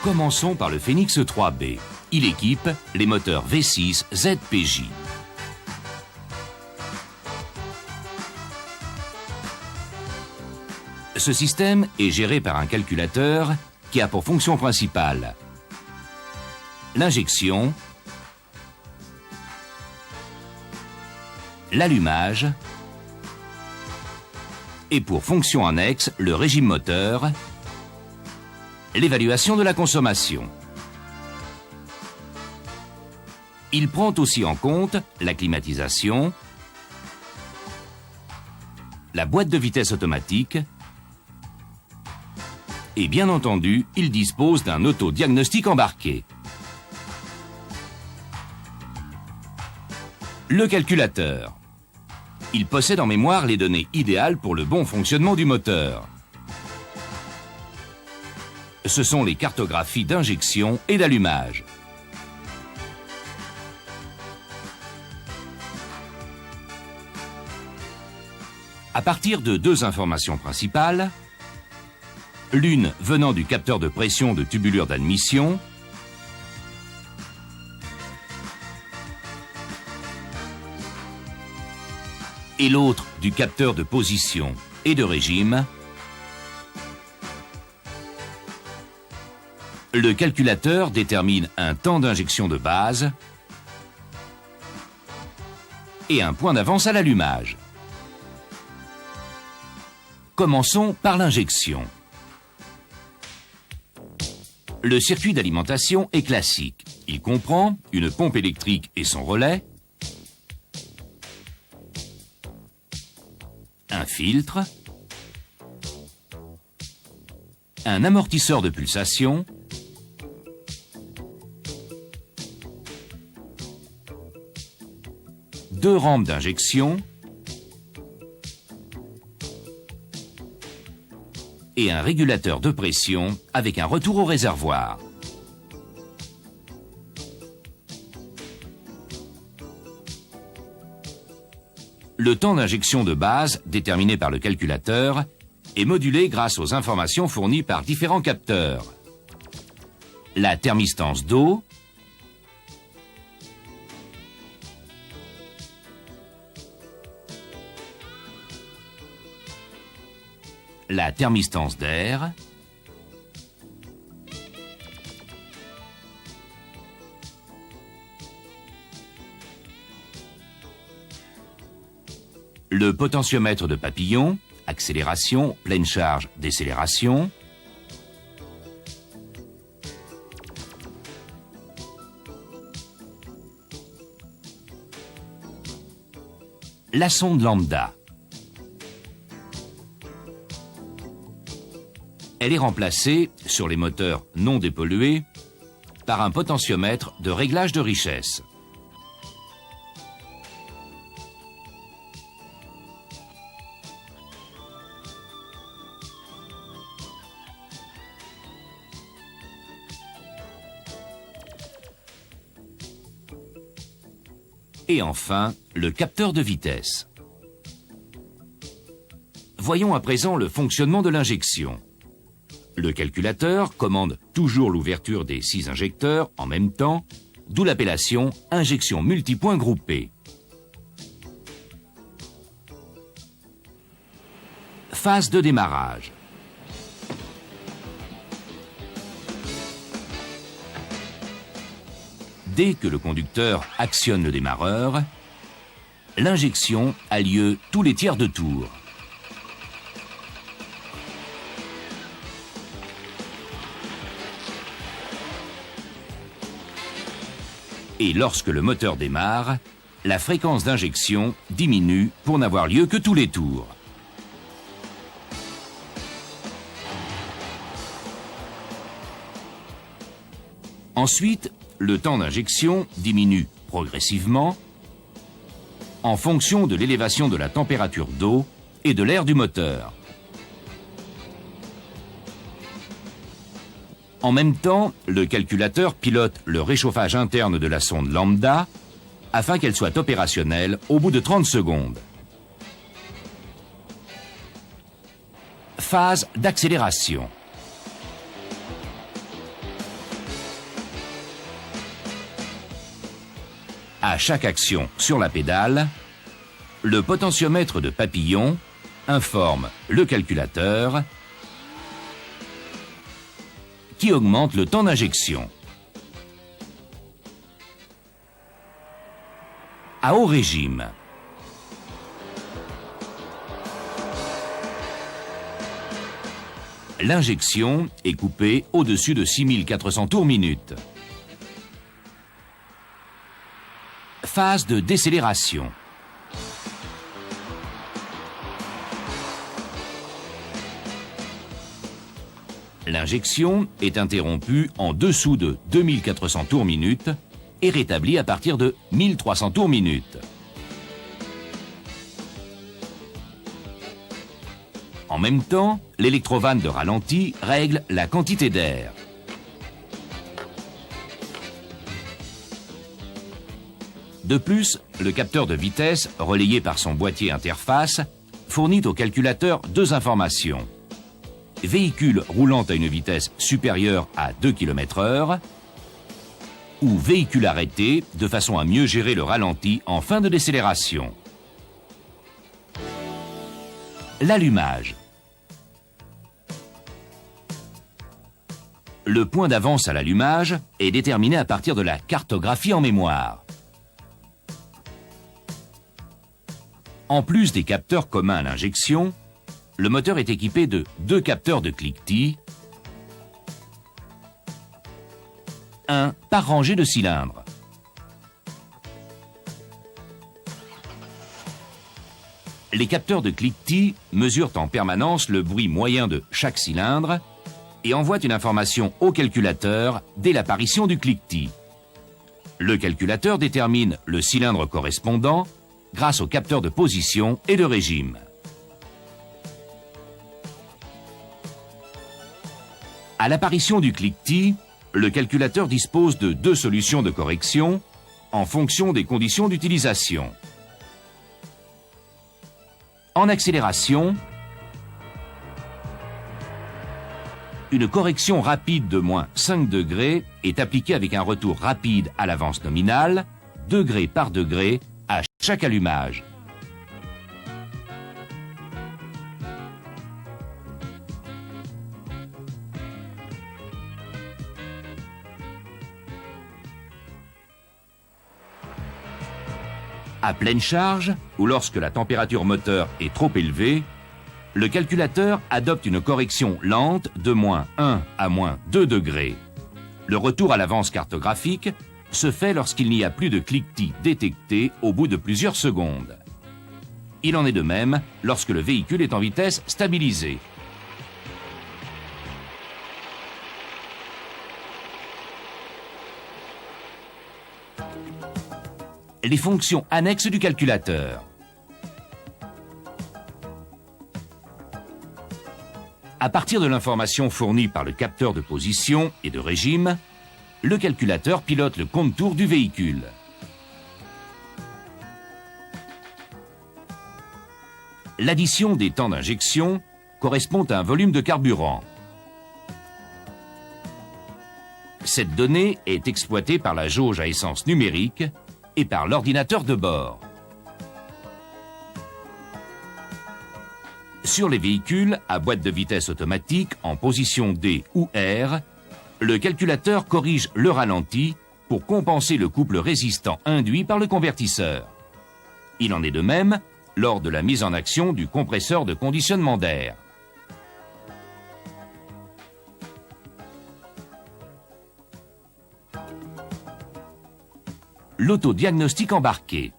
Commençons par le Phénix 3B. Il équipe les moteurs V6 ZPJ. Ce système est géré par un calculateur qui a pour fonction principale l'injection, l'allumage et pour fonction annexe le régime moteur, l'évaluation de la consommation. Il prend aussi en compte la climatisation, la boîte de vitesse automatique et bien entendu, il dispose d'un autodiagnostic embarqué. Le calculateur. Il possède en mémoire les données idéales pour le bon fonctionnement du moteur. Ce sont les cartographies d'injection et d'allumage. À partir de deux informations principales, l'une venant du capteur de pression de tubulure d'admission et l'autre du capteur de position et de régime, le calculateur détermine un temps d'injection de base et un point d'avance à l'allumage. Commençons par l'injection. Le circuit d'alimentation est classique. Il comprend une pompe électrique et son relais, un filtre, un amortisseur de pulsation, deux rampes d'injection et un régulateur de pression avec un retour au réservoir. Le temps d'injection de base, déterminé par le calculateur, est modulé grâce aux informations fournies par différents capteurs. La thermistance d'eau, la thermistance d'air, le potentiomètre de papillon, accélération, pleine charge, décélération, la sonde lambda. Elle est remplacée, sur les moteurs non dépollués, par un potentiomètre de réglage de richesse. Et enfin, le capteur de vitesse. Voyons à présent le fonctionnement de l'injection. Le calculateur commande toujours l'ouverture des 6 injecteurs en même temps, d'où l'appellation injection multipoint groupée. Phase de démarrage. Dès que le conducteur actionne le démarreur, l'injection a lieu tous les tiers de tour. Et lorsque le moteur démarre, la fréquence d'injection diminue pour n'avoir lieu que tous les tours. Ensuite, le temps d'injection diminue progressivement en fonction de l'élévation de la température d'eau et de l'air du moteur. En même temps, le calculateur pilote le réchauffage interne de la sonde lambda afin qu'elle soit opérationnelle au bout de 30 secondes. Phase d'accélération. À chaque action sur la pédale, le potentiomètre de papillon informe le calculateur qui augmente le temps d'injection. À haut régime, l'injection est coupée au-dessus de 6400 tours minute. Phase de décélération. L'injection est interrompue en dessous de 2400 tours minute et rétablie à partir de 1300 tours minute. En même temps, l'électrovanne de ralenti règle la quantité d'air. De plus, le capteur de vitesse, relayé par son boîtier interface, fournit au calculateur deux informations. Véhicule roulant à une vitesse supérieure à 2 km/h ou véhicule arrêté de façon à mieux gérer le ralenti en fin de décélération. L'allumage. Le point d'avance à l'allumage est déterminé à partir de la cartographie en mémoire. En plus des capteurs communs à l'injection, le moteur est équipé de deux capteurs de cliquetis, un par rangée de cylindres. Les capteurs de cliquetis mesurent en permanence le bruit moyen de chaque cylindre et envoient une information au calculateur dès l'apparition du cliquetis. Le calculateur détermine le cylindre correspondant grâce aux capteurs de position et de régime. À l'apparition du cliquetis, le calculateur dispose de deux solutions de correction en fonction des conditions d'utilisation. En accélération, une correction rapide de moins 5 degrés est appliquée avec un retour rapide à l'avance nominale, degré par degré, à chaque allumage. À pleine charge, ou lorsque la température moteur est trop élevée, le calculateur adopte une correction lente de moins 1 à moins 2 degrés. Le retour à l'avance cartographique se fait lorsqu'il n'y a plus de cliquetis détectés au bout de plusieurs secondes. Il en est de même lorsque le véhicule est en vitesse stabilisée. Les fonctions annexes du calculateur. À partir de l'information fournie par le capteur de position et de régime, le calculateur pilote le compte-tours du véhicule. L'addition des temps d'injection correspond à un volume de carburant. Cette donnée est exploitée par la jauge à essence numérique et par l'ordinateur de bord. Sur les véhicules à boîte de vitesse automatique en position D ou R, le calculateur corrige le ralenti pour compenser le couple résistant induit par le convertisseur. Il en est de même lors de la mise en action du compresseur de conditionnement d'air. L'autodiagnostic embarqué.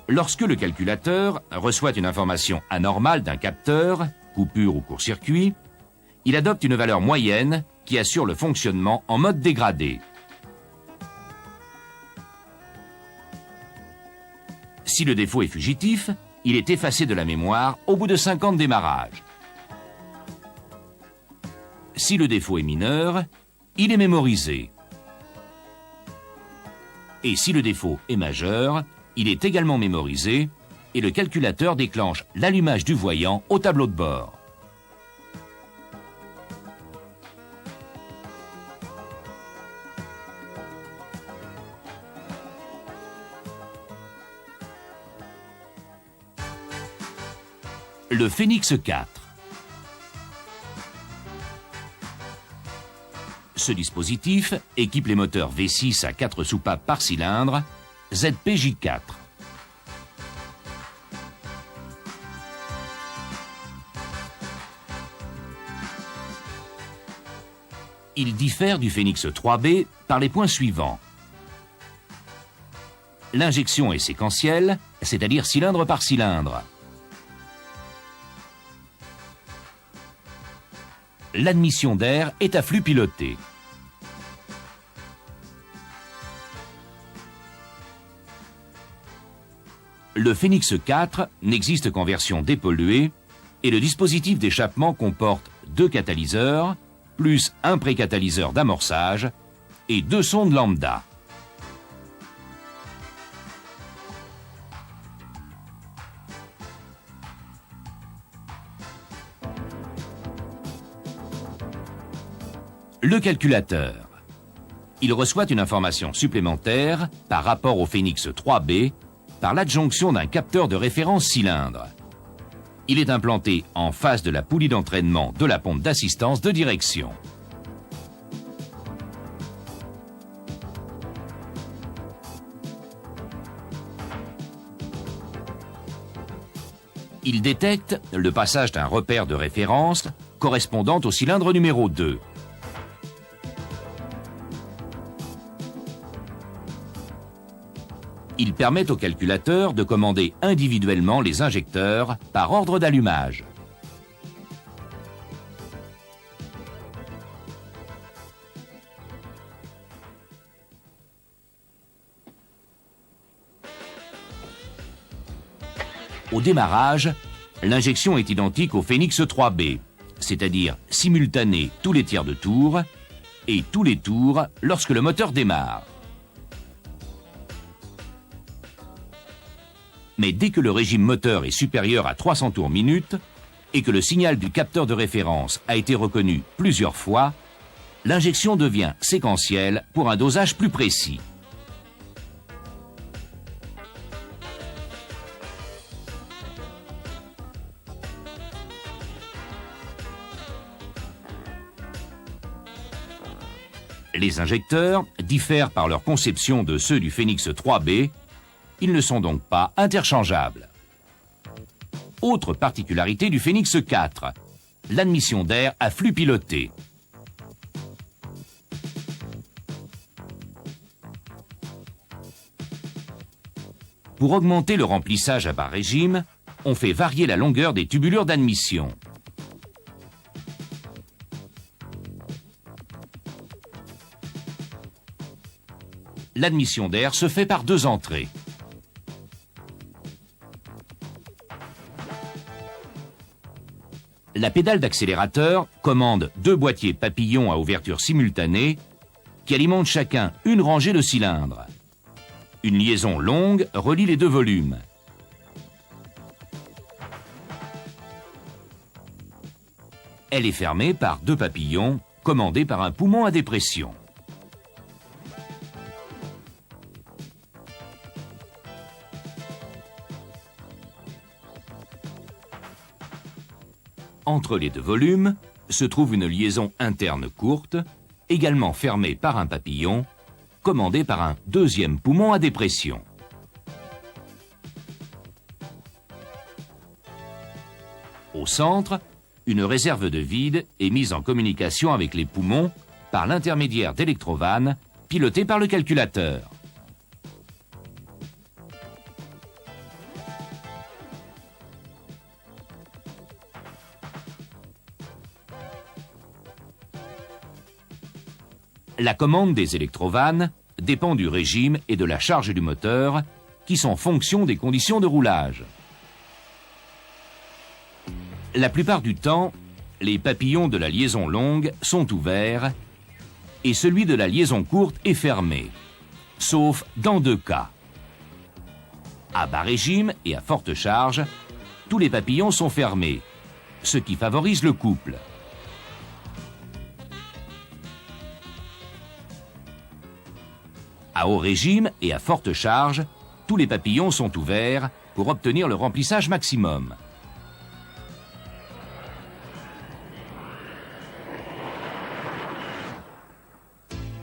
Lorsque le calculateur reçoit une information anormale d'un capteur, coupure ou court-circuit, il adopte une valeur moyenne qui assure le fonctionnement en mode dégradé. Si le défaut est fugitif, il est effacé de la mémoire au bout de 50 démarrages. Si le défaut est mineur, il est mémorisé. Et si le défaut est majeur, il est également mémorisé et le calculateur déclenche l'allumage du voyant au tableau de bord. Le Phénix 4. Ce dispositif équipe les moteurs V6 à 4 soupapes par cylindre, ZPJ4. Il diffère du Phénix 3B par les points suivants. L'injection est séquentielle, c'est-à-dire cylindre par cylindre. L'admission d'air est à flux piloté. Le Phénix 4 n'existe qu'en version dépolluée et le dispositif d'échappement comporte 2 catalyseurs, plus un précatalyseur d'amorçage et 2 sondes lambda. Le calculateur. Il reçoit une information supplémentaire par rapport au Phénix 3B par l'adjonction d'un capteur de référence cylindre. Il est implanté en face de la poulie d'entraînement de la pompe d'assistance de direction. Il détecte le passage d'un repère de référence correspondant au cylindre numéro 2. Il permet au calculateur de commander individuellement les injecteurs par ordre d'allumage. Au démarrage, l'injection est identique au Phénix 3B, c'est-à-dire simultanée tous les tiers de tour et tous les tours lorsque le moteur démarre. Mais dès que le régime moteur est supérieur à 300 tours minute et que le signal du capteur de référence a été reconnu plusieurs fois, l'injection devient séquentielle pour un dosage plus précis. Les injecteurs diffèrent par leur conception de ceux du Phénix 3B. Ils ne sont donc pas interchangeables. Autre particularité du Phénix 4, l'admission d'air à flux piloté. Pour augmenter le remplissage à bas régime, on fait varier la longueur des tubulures d'admission. L'admission d'air se fait par 2 entrées. La pédale d'accélérateur commande 2 boîtiers papillons à ouverture simultanée qui alimentent chacun une rangée de cylindres. Une liaison longue relie les 2 volumes. Elle est fermée par 2 papillons commandés par un poumon à dépression. Entre les 2 volumes se trouve une liaison interne courte, également fermée par un papillon, commandé par un 2e poumon à dépression. Au centre, une réserve de vide est mise en communication avec les poumons par l'intermédiaire d'électrovannes pilotées par le calculateur. La commande des électrovannes dépend du régime et de la charge du moteur, qui sont fonction des conditions de roulage. La plupart du temps, les papillons de la liaison longue sont ouverts et celui de la liaison courte est fermé, sauf dans 2 cas. À bas régime et à forte charge, tous les papillons sont fermés, ce qui favorise le couple. À haut régime et à forte charge, tous les papillons sont ouverts pour obtenir le remplissage maximum.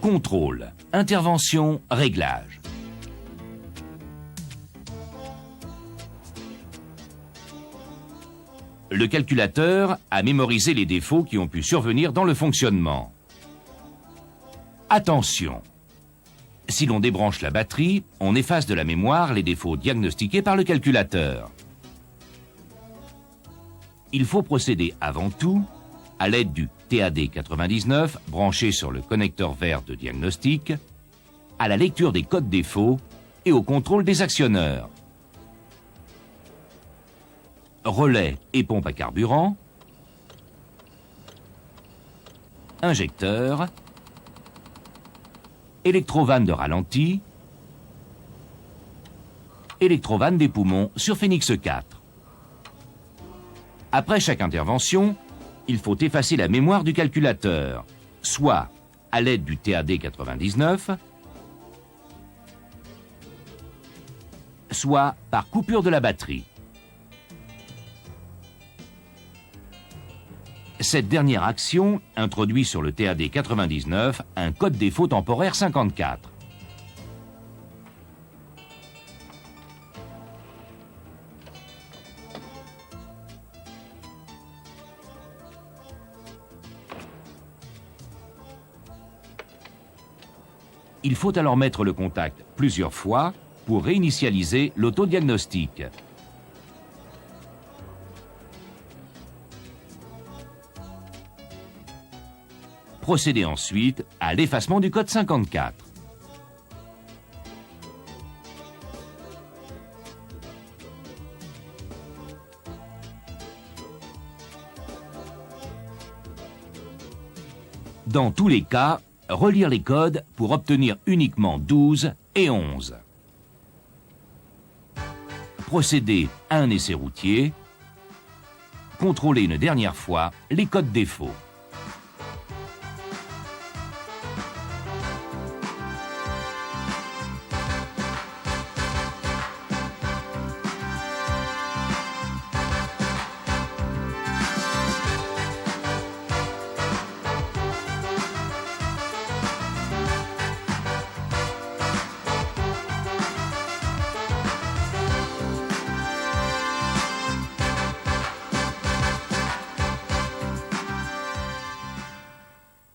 Contrôle, intervention, réglage. Le calculateur a mémorisé les défauts qui ont pu survenir dans le fonctionnement. Attention! Si l'on débranche la batterie, on efface de la mémoire les défauts diagnostiqués par le calculateur. Il faut procéder avant tout, à l'aide du TAD99 branché sur le connecteur vert de diagnostic, à la lecture des codes défauts et au contrôle des actionneurs. Relais et pompe à carburant, injecteur, électrovanne de ralenti, électrovanne des poumons sur Phénix 4. Après chaque intervention, il faut effacer la mémoire du calculateur, soit à l'aide du TAD99, soit par coupure de la batterie. Cette dernière action introduit sur le TAD99 un code défaut temporaire 54. Il faut alors mettre le contact plusieurs fois pour réinitialiser l'autodiagnostic. Procédez ensuite à l'effacement du code 54. Dans tous les cas, relire les codes pour obtenir uniquement 12 et 11. Procédez à un essai routier. Contrôlez une dernière fois les codes défauts.